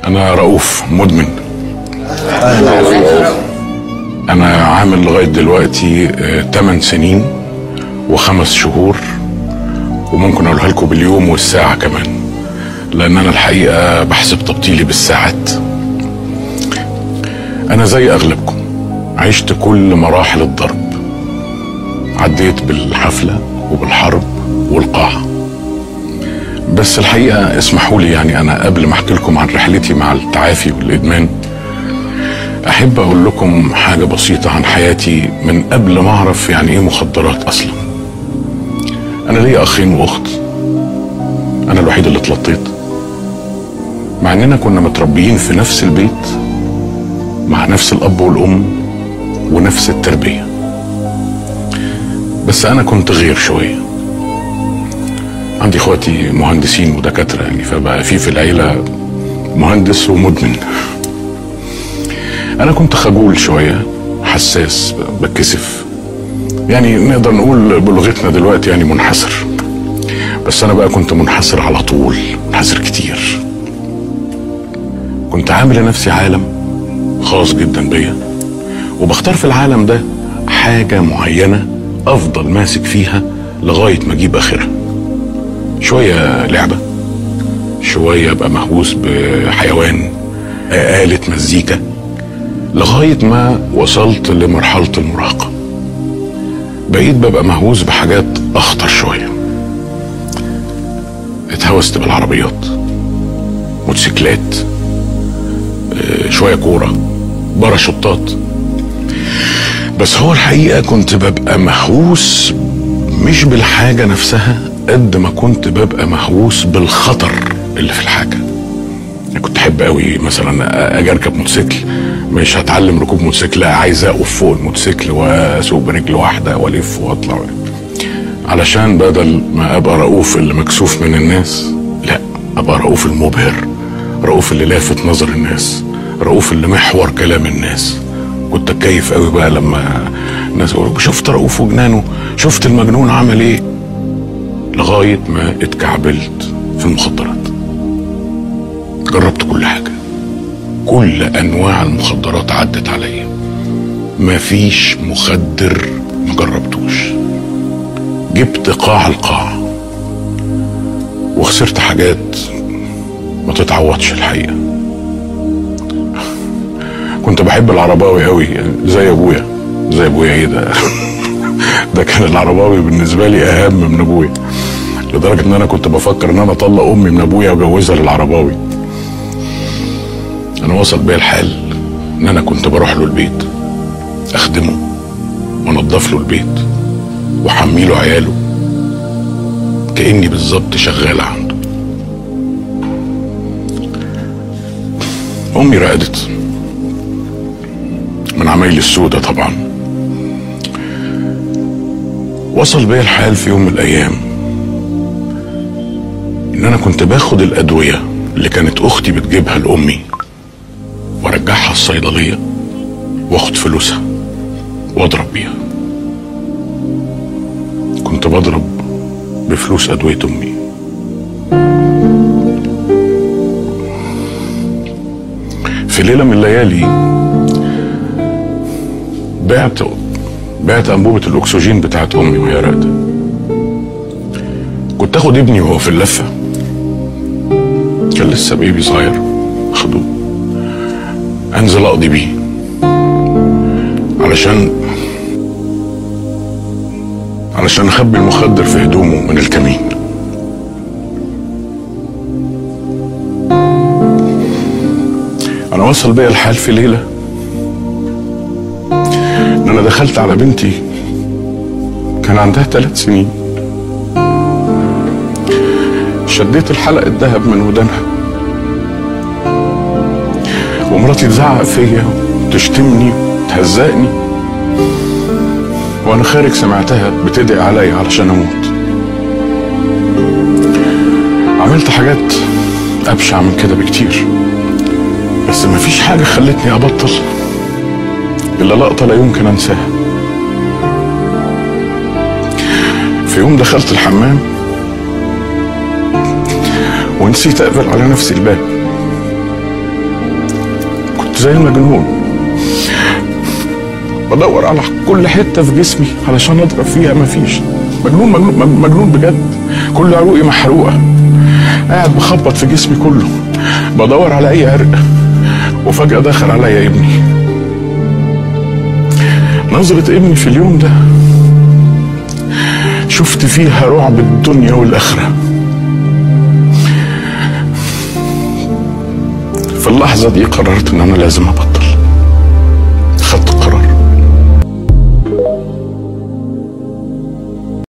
أنا رؤوف مدمن. أنا عامل لغاية دلوقتي 8 سنين و5 شهور، وممكن أقولها لكم باليوم والساعة كمان، لأن أنا الحقيقة بحسب تبطيلي بالساعات. أنا زي أغلبكم عشت كل مراحل الضرب، عديت بالحفلة وبالحرب والقاعة. بس الحقيقة اسمحوا لي، يعني أنا قبل ما أحكي لكم عن رحلتي مع التعافي والإدمان أحب أقول لكم حاجة بسيطة عن حياتي من قبل ما أعرف يعني إيه مخدرات أصلا. أنا ليا أخين وأخت، أنا الوحيد اللي اتلطيت، مع إننا كنا متربيين في نفس البيت مع نفس الأب والأم ونفس التربية، بس أنا كنت غير شوية. عندي اخواتي مهندسين ودكاترة، يعني فبقى في العيلة مهندس ومدمن. انا كنت خجول شوية، حساس، بتكسف، يعني نقدر نقول بلغتنا دلوقتي يعني منحسر. بس انا بقى كنت منحسر على طول، منحسر كتير. كنت عامل لنفسي عالم خاص جدا بيا، وبختار في العالم ده حاجة معينة افضل ماسك فيها لغاية ما اجيب اخرها. شوية لعبة، شوية ابقى مهووس بحيوان، آلة مزيكا، لغاية ما وصلت لمرحلة المراهقة. بقيت ببقى مهووس بحاجات اخطر شوية. اتهوست بالعربيات، موتوسيكلات، شوية كورة، باراشوتات. بس هو الحقيقة كنت ببقى مهووس مش بالحاجة نفسها قد ما كنت ببقى مهووس بالخطر اللي في الحاجة. كنت احب قوي مثلا اجي اركب موتوسيكل، مش هتعلم ركوب موتوسيكل، لا، عايز اقف فوق الموتوسيكل واسوق برجل واحدة والف واطلع، علشان بدل ما ابقى رؤوف اللي مكسوف من الناس، لا، ابقى رؤوف المبهر، رؤوف اللي لافت نظر الناس، رؤوف اللي محور كلام الناس. كنت اتكيف قوي بقى لما الناس يقولوا شفت رؤوف وجنانه، شفت المجنون عمل ايه، لغاية ما اتكعبلت في المخدرات. جربت كل حاجة، كل انواع المخدرات عدت عليا، مفيش مخدر مجربتوش. جبت قاع القاع وخسرت حاجات ما تتعوضش الحقيقة. كنت بحب العرباوي قوي، زي ابويا. زي ابويا ايه ده؟ ده كان العرباوي بالنسبة لي اهم من ابويا، لدرجة ان انا كنت بفكر ان انا اطلق امي من ابويا واجوزها للعرباوي. انا وصل بيا الحال ان انا كنت بروح له البيت، اخدمه وانضف له البيت واحمي له عياله، كأني بالظبط شغال عنده. امي رقدت من عمايل السودة طبعا. وصل بيا الحال في يوم من الايام ان انا كنت باخد الادوية اللي كانت اختي بتجيبها لامي وارجعها الصيدلية واخد فلوسها واضرب بيها. كنت بضرب بفلوس ادوية امي. في ليلة من الليالي بعت انبوبة الاكسجين بتاعت امي وهي راقدة. كنت اخد ابني وهو في اللفة، كان لسه بيبي صغير، اخده انزل اقضي بيه علشان اخبي المخدر في هدومه من الكمين. انا وصل بيا الحال في ليلة ان انا دخلت على بنتي كان عندها 3 سنين، شديت الحلقة الذهب من ودانها، ومراتي تزعق فيا وتشتمني وتهزقني، وانا خارج سمعتها بتدعي عليا علشان اموت. عملت حاجات ابشع من كده بكتير، بس مفيش حاجة خلتني ابطل الا لقطة لا يمكن انساها. في يوم دخلت الحمام ونسيت اقفل على نفسي الباب، زي المجنون، بدور على كل حته في جسمي علشان اضرب فيها، مفيش. مجنون مجنون مجنون بجد، كل عروقي محروقه، قاعد بخبط في جسمي كله بدور على اي عرق، وفجاه دخل عليا ابني. نظره ابني في اليوم ده شفت فيها رعب الدنيا والاخره. في اللحظه دي قررت ان انا لازم ابطل.